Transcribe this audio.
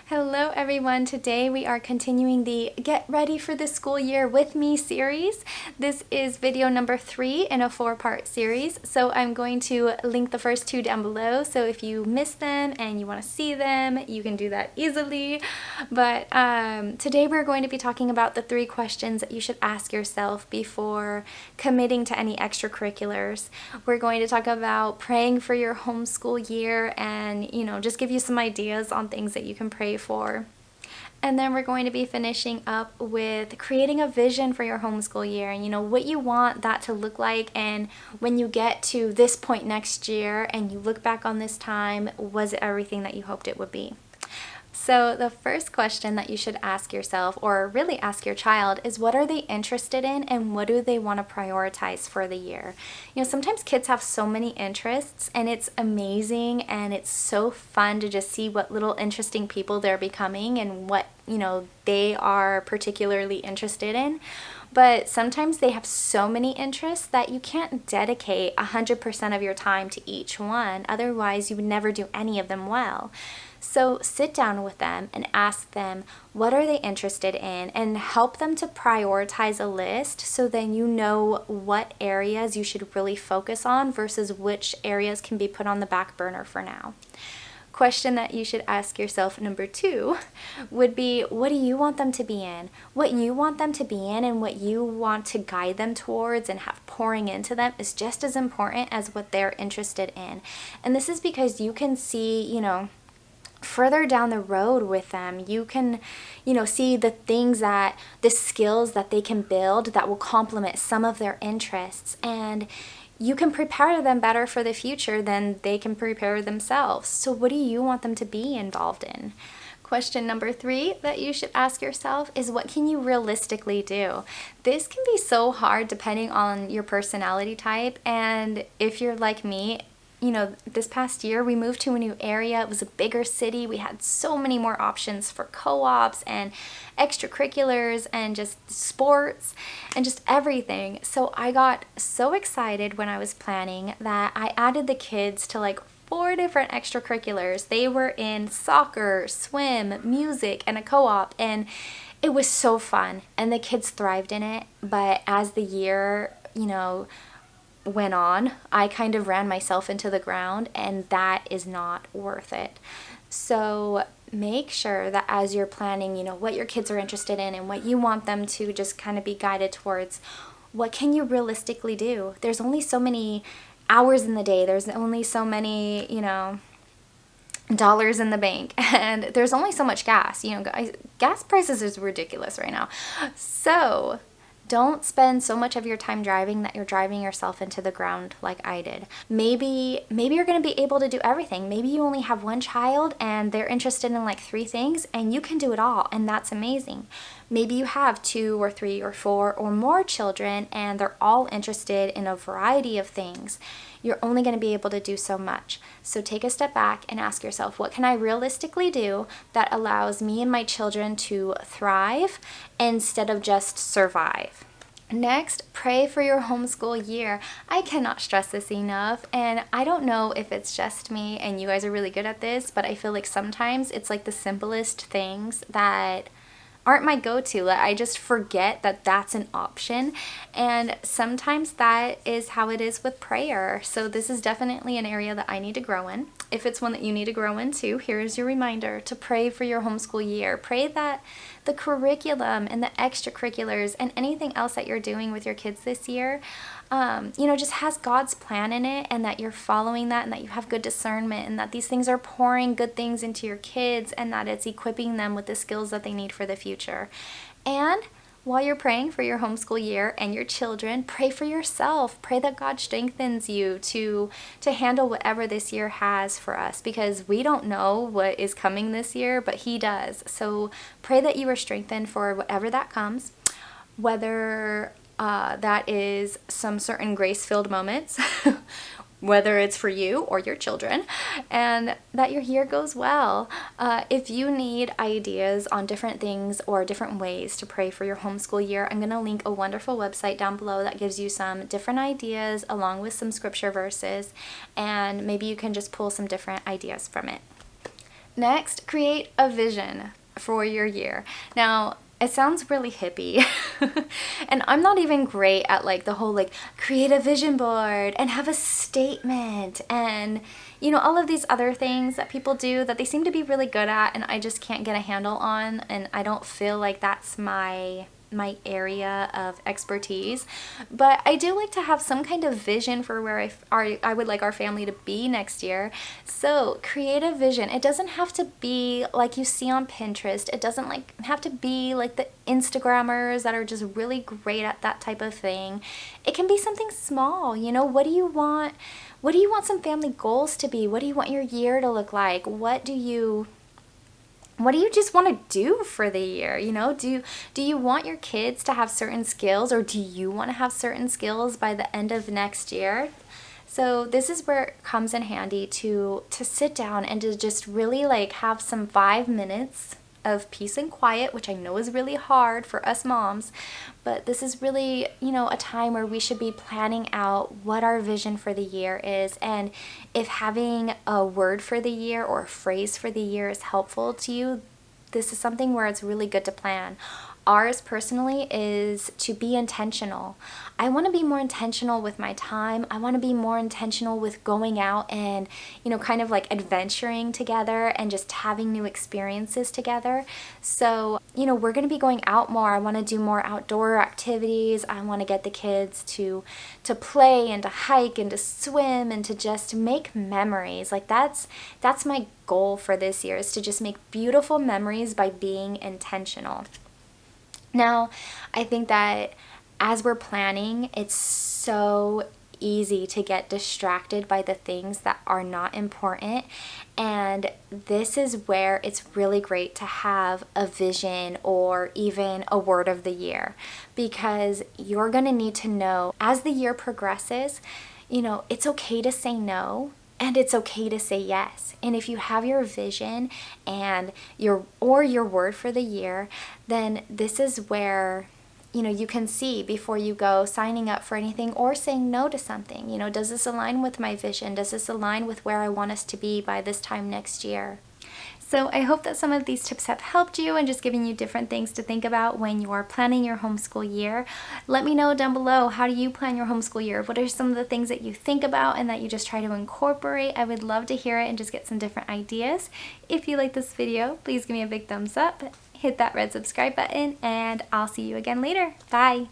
Hello everyone, today we are continuing the Get Ready for the School Year With Me series. This is video number 3 in a 4-part series, so I'm going to link the first 2 down below, so if you missed them and you want to see them, you can do that easily. But today we're going to be talking about the 3 questions that you should ask yourself before committing to any extracurriculars. We're going to talk about praying for your homeschool year and, just give you some ideas on things that you can pray for. And then we're going to be finishing up with creating a vision for your homeschool year and what you want that to look like, and when you get to this point next year and you look back on this time, was it everything that you hoped it would be? So the first question that you should ask yourself, or really ask your child, is what are they interested in and what do they want to prioritize for the year? Sometimes kids have so many interests and it's amazing and it's so fun to just see what little interesting people they're becoming and what, they are particularly interested in. But sometimes they have so many interests that you can't dedicate 100% of your time to each one. Otherwise, you would never do any of them well. So sit down with them and ask them what are they interested in, and help them to prioritize a list so then you know what areas you should really focus on versus which areas can be put on the back burner for now. Question that you should ask yourself, number 2, would be what do you want them to be in? What you want them to be in and what you want to guide them towards and have pouring into them is just as important as what they're interested in. And this is because you can see, further down the road with them. You can, see the skills that they can build that will complement some of their interests, and you can prepare them better for the future than they can prepare themselves. So what do you want them to be involved in? Question number 3 that you should ask yourself is what can you realistically do? This can be so hard depending on your personality type, and if you're like me, this past year we moved to a new area. It was a bigger city. We had so many more options for co-ops and extracurriculars and just sports and just everything. So I got so excited when I was planning that I added the kids to like 4 different extracurriculars. They were in soccer, swim, music, and a co-op, and it was so fun and the kids thrived in it. But as the year, went on, I kind of ran myself into the ground, and that is not worth it. So make sure that as you're planning, what your kids are interested in and what you want them to just kind of be guided towards, what can you realistically do? There's only so many hours in the day. There's only so many, dollars in the bank, and there's only so much gas. Gas prices is ridiculous right now. So don't spend so much of your time driving that you're driving yourself into the ground like I did. Maybe you're going to be able to do everything. Maybe you only have one child and they're interested in like 3 things and you can do it all, and that's amazing. Maybe you have 2 or 3 or 4 or more children and they're all interested in a variety of things. You're only going to be able to do so much. So take a step back and ask yourself, what can I realistically do that allows me and my children to thrive instead of just survive? Next, pray for your homeschool year. I cannot stress this enough, and I don't know if it's just me and you guys are really good at this, but I feel like sometimes it's like the simplest things that aren't my go-to. I just forget that that's an option, and sometimes that is how it is with prayer. So this is definitely an area that I need to grow in. If it's one that you need to grow into, here is your reminder to pray for your homeschool year. Pray that the curriculum and the extracurriculars and anything else that you're doing with your kids this year, just has God's plan in it, and that you're following that, and that you have good discernment, and that these things are pouring good things into your kids, and that it's equipping them with the skills that they need for the future. And while you're praying for your homeschool year and your children, pray for yourself. Pray that God strengthens you to handle whatever this year has for us, because we don't know what is coming this year, but He does. So pray that you are strengthened for whatever that comes, whether that is some certain grace-filled moments, whether it's for you or your children, and that your year goes well. If you need ideas on different things or different ways to pray for your homeschool year, I'm going to link a wonderful website down below that gives you some different ideas along with some scripture verses, and maybe you can just pull some different ideas from it. Next, create a vision for your year. Now, it sounds really hippie and I'm not even great at like the whole like create a vision board and have a statement and you know all of these other things that people do that they seem to be really good at and I just can't get a handle on, and I don't feel like that's my area of expertise. But I do like to have some kind of vision for where I would like our family to be next year. So create a vision. It doesn't have to be like you see on Pinterest. It doesn't like have to be like the Instagrammers that are just really great at that type of thing. It can be something small. You know, what do you want? What do you want some family goals to be? What do you want your year to look like? What do you just want to do for the year? You know, do you want your kids to have certain skills, or do you want to have certain skills by the end of next year? So this is where it comes in handy to sit down and to just really like have some 5 minutes of peace and quiet, which I know is really hard for us moms, but this is really, you know, a time where we should be planning out what our vision for the year is. And if having a word for the year or a phrase for the year is helpful to you, this is something where it's really good to plan. Ours personally is to be intentional. I want to be more intentional with my time. I want to be more intentional with going out and, you know, kind of like adventuring together and just having new experiences together. So, you know, we're going to be going out more. I want to do more outdoor activities. I want to get the kids to play and to hike and to swim and to just make memories. Like that's my goal for this year, is to just make beautiful memories by being intentional. Now, I think that as we're planning, it's so easy to get distracted by the things that are not important. And this is where it's really great to have a vision or even a word of the year, because you're going to need to know as the year progresses, you know, it's okay to say no. And it's okay to say yes. And if you have your vision and your word for the year, then this is where, you know, you can see before you go signing up for anything or saying no to something. You know, does this align with my vision? Does this align with where I want us to be by this time next year? So I hope that some of these tips have helped you and just giving you different things to think about when you are planning your homeschool year. Let me know down below, how do you plan your homeschool year? What are some of the things that you think about and that you just try to incorporate? I would love to hear it and just get some different ideas. If you like this video, please give me a big thumbs up, hit that red subscribe button, and I'll see you again later. Bye!